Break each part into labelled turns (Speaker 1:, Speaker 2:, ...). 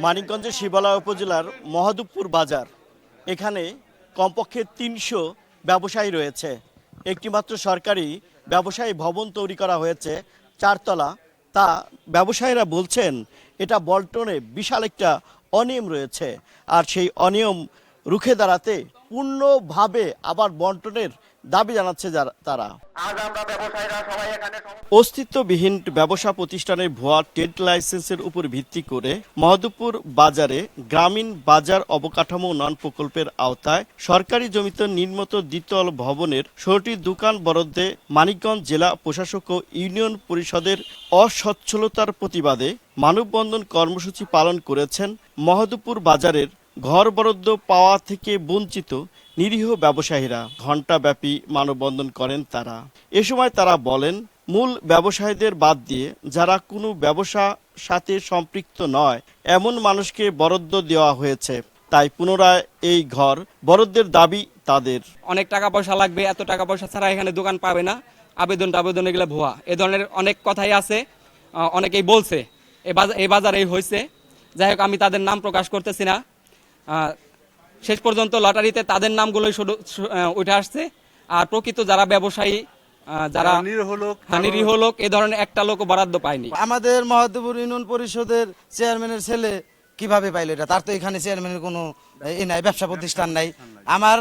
Speaker 1: মানিকগঞ্জের শিবালয় উপজেলার মহাদেবপুর বাজার, এখানে কমপক্ষে ৩০০ ব্যবসায়ী রয়েছে। একটিমাত্র সরকারি ব্যবসায়ী ভবন তৈরি করা হয়েছে ৪ তলা। তা ব্যবসায়ীরা বলছেন এটা বন্টনে বিশাল একটা অনিয়ম রয়েছে, আর সেই অনিয়ম রুখে দাঁড়াতে পূর্ণভাবে আবার বন্টনের দাবি জানাচ্ছে তারা। অস্তিত্ববিহীন ব্যবসা প্রতিষ্ঠানের ভুয়া ট্রেড লাইসেন্সের উপর ভিত্তি করে মহাদেবপুর বাজারে গ্রামীণ বাজার অবকাঠামো উন্নয়ন প্রকল্পের আওতায় সরকারি জমিতে নির্মিত দ্বিতল ভবনের 16টি দোকান বরাদ্দে মানিকগঞ্জ জেলা প্রশাসক ও ইউনিয়ন পরিষদের অসচ্ছলতার প্রতিবাদে মানববন্ধন কর্মসূচি পালন করেছেন মহাদেবপুর বাজারের ঘর বরাদ্দ পাওয়া থেকে বঞ্চিত নিরীহ ব্যবসায়ীরা। ঘণ্টাব্যাপী মানববন্ধন করেন তারা। এ সময় তারা বলেন, মূল ব্যবসায়ীদের বাদ দিয়ে যারা কোনো ব্যবসার সাথে সম্পৃক্ত নয় এমন মানুষকে বরাদ্দ দেওয়া হয়েছে। তাই পুনরায় এই ঘর বরাদ্দের দাবি তাদের।
Speaker 2: অনেক টাকা পয়সা লাগবে, এত টাকা পয়সা ছাড়া এখানে দোকান পাবে না, আবেদন এগুলো ভুয়া, এ ধরনের অনেক কথাই আছে। অনেকেই বলছে এই বাজারে হয়েছে। যাই হোক, আমি তাদের নাম প্রকাশ করতেছি না। শেষ পর্যন্ত লটারিতে তাদের নামগুলোই উঠে আসছে। আর প্রকৃত যারা ব্যবসায়ী, যারা নিরীহ লোক, এ ধরনের একটা লোক বরাদ্দ পায়নি।
Speaker 3: আমাদের মহাদেবপুর ইউনিয়ন পরিষদের চেয়ারম্যানের ছেলে কিভাবে পাইল এটা? তার তো এখানে চেয়ারম্যানের কোনো নাই, ব্যবসা প্রতিষ্ঠান নাই। আমার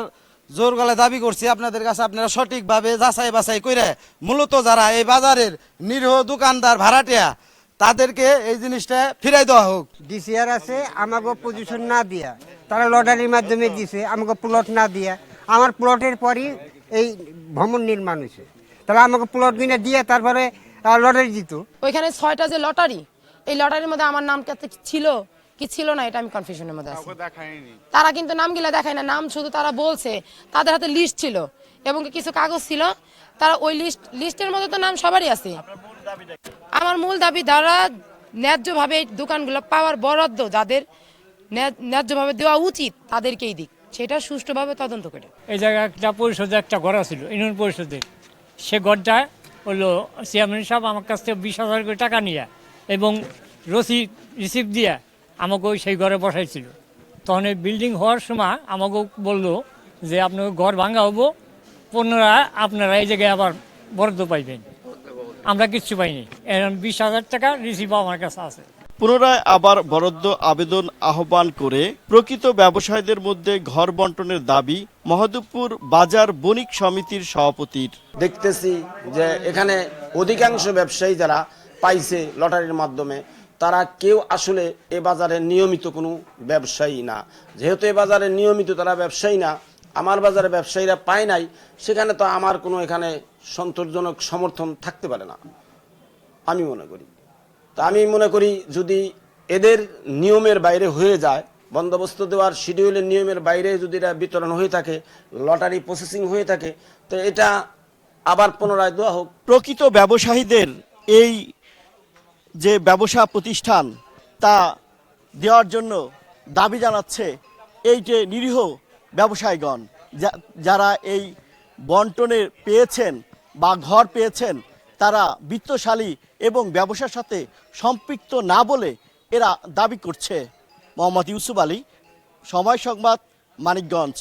Speaker 3: জোর গলায় দাবি করছি আপনাদের কাছে, আপনারা সঠিকভাবে যাচাই বাছাই করে মূলত যারা এই বাজারের নিরীহ দোকানদার, ভাড়াটিয়া, তাদেরকে এই জিনিসটা ফিরাই দেওয়া হোক।
Speaker 4: ডিসিআর আছে, আমাকে পজিশন না দিয়া তারা লটারির মাধ্যমে দিছে, আমাকে প্লট না দিয়া। আমার প্লটের পরই এই ভবন নির্মাণ হয়েছে, তাহলে আমাকে প্লট কিনে দিয়ে তারপরে লটারি দিত।
Speaker 5: ওইখানে 6টা যে লটারি, এই লটারির মধ্যে আমার নাম ছিল কি ছিল না এটা আমি কনফিউশনের মধ্যে আছি। তারা কিন্তু নামগুলা দেখায় না, নাম শুধু তারা বলছে। তাদের হাতে লিস্ট ছিল এবং কিছু কাগজ ছিল, তারা ওই লিস্টের মধ্যে তো নাম সবারই আছে। আমার মূল দাবি, যারা ন্যায্যভাবে দোকানগুলো পাওয়ার বরাদ্দ যাদের ন্যায্যভাবে দেওয়া উচিত তাদেরকেই দিক, সেটা সুষ্ঠুভাবে তদন্ত করে।
Speaker 6: এই জায়গায় একটা পরিষদের একটা ঘর ছিল, ইউনিয়ন পরিষদের। সে ঘরটা হলো চেয়ারম্যান সাহেব আমার কাছ থেকে 20,000 করে টাকা নিয়ে এবং রিসিপ্ট দিয়ে আমাকে সেই ঘরে বসাইছিল। তখন এই বিল্ডিং হওয়ার সময় আমাকে বললো যে আপনাকে ঘর ভাঙা হবো, পুনরায় আপনারা এই জায়গায় আবার বরাদ্দ পাইবেন। আমরা কিচ্ছু পাইনি। 20,000 টাকা রিসিপ্ট আমার কাছে আছে।
Speaker 1: পুনরায় আবার বরাদ্দ আবেদন আহ্বান করে প্রকৃত ব্যবসায়ীদের মধ্যে ঘর বন্টনের দাবি মহাদেবপুর বাজার বণিক সমিতির সভাপতির।
Speaker 7: দেখতেছি যে এখানে অধিকাংশ ব্যবসায়ী যারা পাইছে লটারির মাধ্যমে, তারা কেউ আসলে এ বাজারে নিয়মিত কোনো ব্যবসায়ী না। যেহেতু এ বাজারে নিয়মিত তারা ব্যবসায়ী না, আমার বাজারে ব্যবসায়ীরা পায় নাই, সেখানে তো আমার কোনো এখানে সন্তোষজনক সমর্থন থাকতে পারে না আমি মনে করি। তা আমি মনে করি যদি এদের নিয়মের বাইরে হয়ে যায়, বন্দোবস্ত দেওয়ার শিডিউলের নিয়মের বাইরে যদি এটা বিতরণ হয়ে থাকে, লটারি প্রসেসিং হয়ে থাকে, তো এটা আবার পুনরায় দেওয়া হোক।
Speaker 1: প্রকৃত ব্যবসায়ীদের এই যে ব্যবসা প্রতিষ্ঠান তা দেওয়ার জন্য দাবি জানাচ্ছে এই যে নিরীহ ব্যবসায়ীগণ, যারা এই বন্টনে পেয়েছেন বা ঘর পেয়েছেন, তারা বিত্তশালী এবং ব্যবসার সাথে সম্পৃক্ত না বলে এরা দাবি করছে। মোহাম্মদ ইউসুফ আলী, সময় সংবাদ, মানিকগঞ্জ।